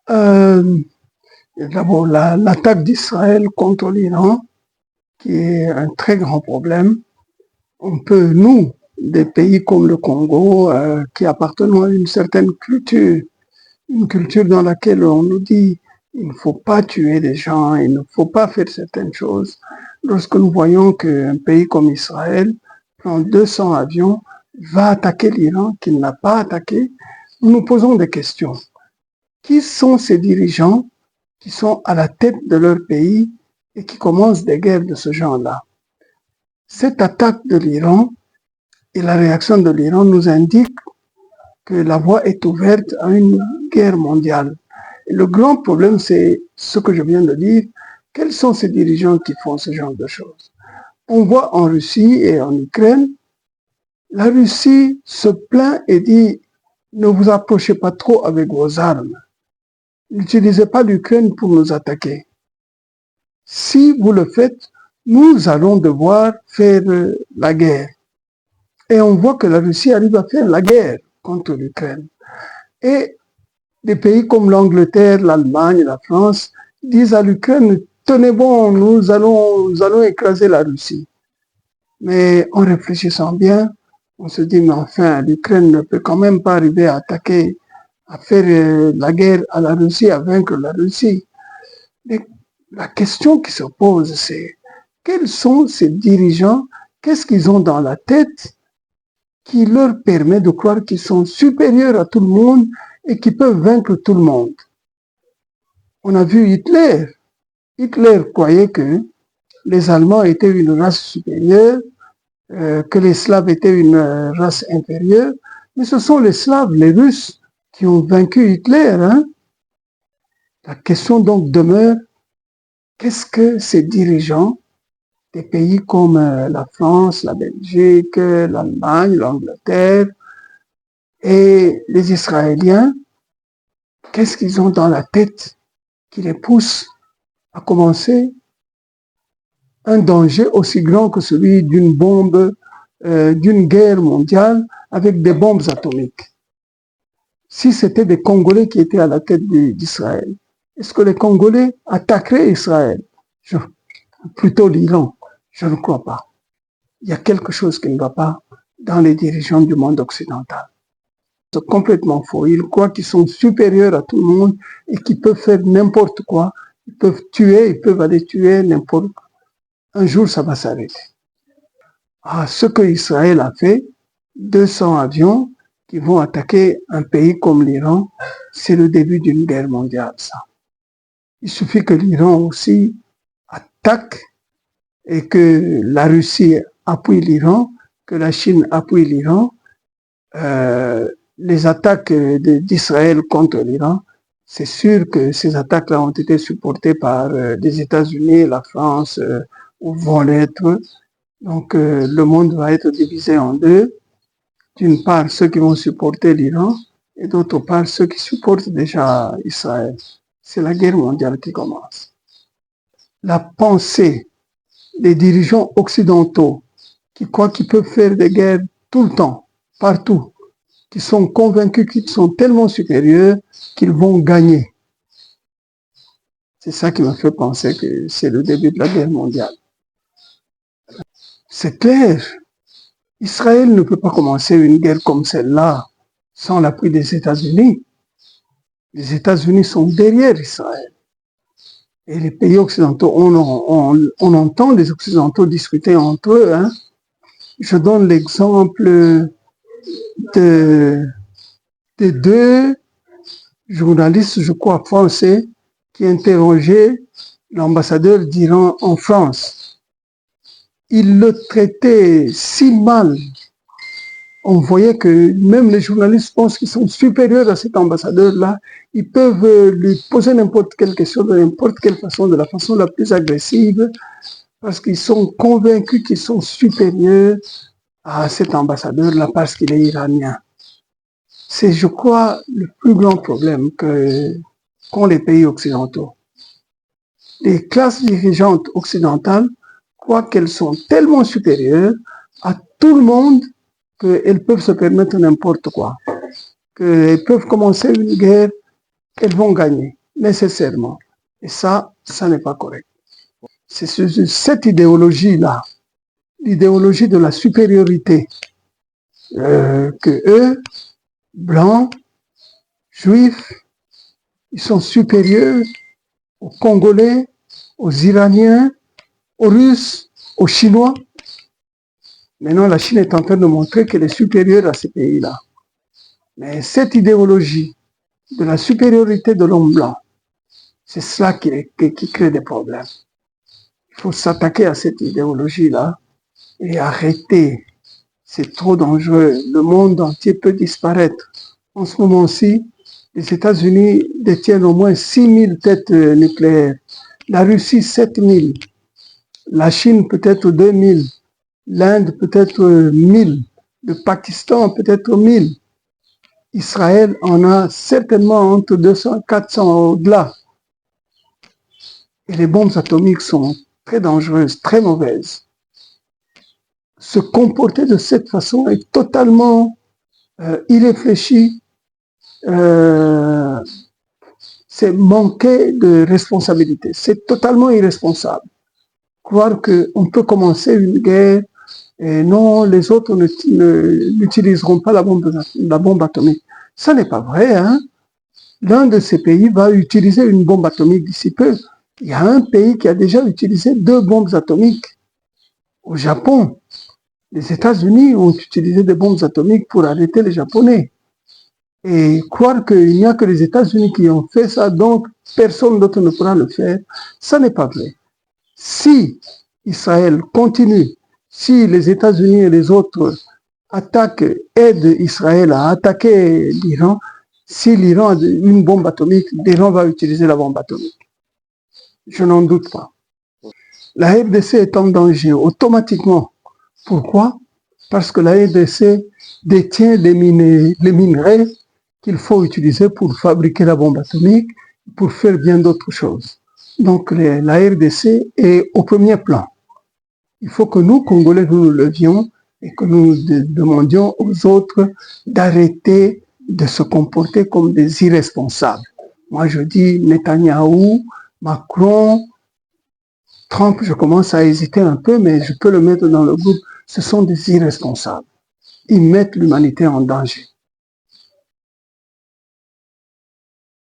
Euh, D'abord, l'attaque d'Israël contre l'Iran, qui est un très grand problème. On peut, nous, des pays comme le Congo, qui appartenons à une certaine culture, une culture dans laquelle on nous dit il ne faut pas tuer des gens, il ne faut pas faire certaines choses. Lorsque nous voyons qu'un pays comme Israël prend 200 avions, va attaquer l'Iran qu'il n'a pas attaqué, nous nous posons des questions. Qui sont ces dirigeants qui sont à la tête de leur pays et qui commencent des guerres de ce genre-là? Cette attaque de l'Iran et la réaction de l'Iran nous indiquent que la voie est ouverte à une guerre mondiale. Et le grand problème, c'est ce que je viens de dire. Quels sont ces dirigeants qui font ce genre de choses? On voit en Russie et en Ukraine, la Russie se plaint et dit ne vous approchez pas trop avec vos armes. N'utilisez pas l'Ukraine pour nous attaquer. Si vous le faites, nous allons devoir faire la guerre. Et on voit que la Russie arrive à faire la guerre contre l'Ukraine. Et des pays comme l'Angleterre, l'Allemagne, la France disent à l'Ukraine, tenez bon, nous allons écraser la Russie. Mais en réfléchissant bien, on se dit, mais enfin, l'Ukraine ne peut quand même pas arriver à attaquer, à faire la guerre à la Russie, à vaincre la Russie. Mais la question qui se pose, c'est quels sont ces dirigeants, qu'est-ce qu'ils ont dans la tête qui leur permet de croire qu'ils sont supérieurs à tout le monde et qui peuvent vaincre tout le monde? On a vu Hitler. Hitler croyait que les Allemands étaient une race supérieure, que les Slaves étaient une race inférieure, mais ce sont les Slaves, les Russes, qui ont vaincu Hitler. Hein? La question donc demeure, qu'est-ce que ces dirigeants des pays comme la France, la Belgique, l'Allemagne, l'Angleterre et les Israéliens, qu'est-ce qu'ils ont dans la tête qui les pousse à commencer un danger aussi grand que celui d'une bombe, d'une guerre mondiale avec des bombes atomiques? Si c'était des Congolais qui étaient à la tête d'Israël, est-ce que les Congolais attaqueraient Israël? Plutôt l'Iran. Je ne crois pas. Il y a quelque chose qui ne va pas dans les dirigeants du monde occidental. C'est complètement faux. Ils croient qu'ils sont supérieurs à tout le monde et qu'ils peuvent faire n'importe quoi. Ils peuvent tuer, ils peuvent aller tuer n'importe quoi. Un jour, ça va s'arrêter. Ce que Israël a fait, 200 avions qui vont attaquer un pays comme l'Iran, c'est le début d'une guerre mondiale, ça. Il suffit que l'Iran aussi attaque et que la Russie appuie l'Iran, que la Chine appuie l'Iran. Les attaques d'Israël contre l'Iran, c'est sûr que ces attaques-là ont été supportées par les États-Unis, la France, ou vont l'être. Donc le monde va être divisé en deux. D'une part, ceux qui vont supporter l'Iran, et d'autre part, ceux qui supportent déjà Israël. C'est la guerre mondiale qui commence. La pensée des dirigeants occidentaux qui croient qu'ils peuvent faire des guerres tout le temps, partout, qui sont convaincus qu'ils sont tellement supérieurs qu'ils vont gagner. C'est ça qui me fait penser que c'est le début de la guerre mondiale. C'est clair. Israël ne peut pas commencer une guerre comme celle-là sans l'appui des États-Unis. Les États-Unis sont derrière Israël. Et les pays occidentaux, on entend les Occidentaux discuter entre eux. Hein. Je donne l'exemple de deux journalistes, je crois, français, qui interrogeaient l'ambassadeur d'Iran en France. Ils le traitaient si mal. On voyait que même les journalistes pensent qu'ils sont supérieurs à cet ambassadeur-là. Ils peuvent lui poser n'importe quelle question de n'importe quelle façon, de la façon la plus agressive, parce qu'ils sont convaincus qu'ils sont supérieurs à cet ambassadeur-là parce qu'il est iranien. C'est, je crois, le plus grand problème qu'ont les pays occidentaux. Les classes dirigeantes occidentales croient qu'elles sont tellement supérieures à tout le monde qu'elles peuvent se permettre n'importe quoi, qu'elles peuvent commencer une guerre, elles vont gagner. nécessairement. Et ça n'est pas correct. C'est cette idéologie-là, l'idéologie de la supériorité, que eux, blancs, juifs, ils sont supérieurs aux Congolais, aux Iraniens, aux Russes, aux Chinois. Maintenant, la Chine est en train de montrer qu'elle est supérieure à ces pays-là. Mais cette idéologie de la supériorité de l'homme blanc, c'est cela qui crée des problèmes. Il faut s'attaquer à cette idéologie-là et arrêter. C'est trop dangereux. Le monde entier peut disparaître. En ce moment-ci, les États-Unis détiennent au moins 6000 têtes nucléaires. La Russie, 7000. La Chine, peut-être 2000. L'Inde, peut-être 1000. Le Pakistan, peut-être 1000. Israël en a certainement entre 200 et 400 au-delà. Et les bombes atomiques sont très dangereuses, très mauvaises. Se comporter de cette façon est totalement irréfléchi. C'est manquer de responsabilité. C'est totalement irresponsable. Croire qu'on peut commencer une guerre et non, les autres n'utiliseront pas la bombe atomique. Ça n'est pas vrai, hein? L'un de ces pays va utiliser une bombe atomique d'ici peu. Il y a un pays qui a déjà utilisé 2 bombes atomiques. Au Japon, les États-Unis ont utilisé des bombes atomiques pour arrêter les Japonais. Et croire qu'il n'y a que les États-Unis qui ont fait ça, donc personne d'autre ne pourra le faire, ça n'est pas vrai. Si Israël continue, si les États-Unis et les autres aident Israël à attaquer l'Iran, si l'Iran a une bombe atomique, l'Iran va utiliser la bombe atomique. Je n'en doute pas. La RDC est en danger automatiquement. Pourquoi? Parce que la RDC détient les minerais qu'il faut utiliser pour fabriquer la bombe atomique, pour faire bien d'autres choses. Donc la RDC est au premier plan. Il faut que nous, Congolais, nous levions et que nous demandions aux autres d'arrêter de se comporter comme des irresponsables. Moi, je dis Netanyahou, Macron, Trump, je commence à hésiter un peu, mais je peux le mettre dans le groupe. Ce sont des irresponsables. Ils mettent l'humanité en danger.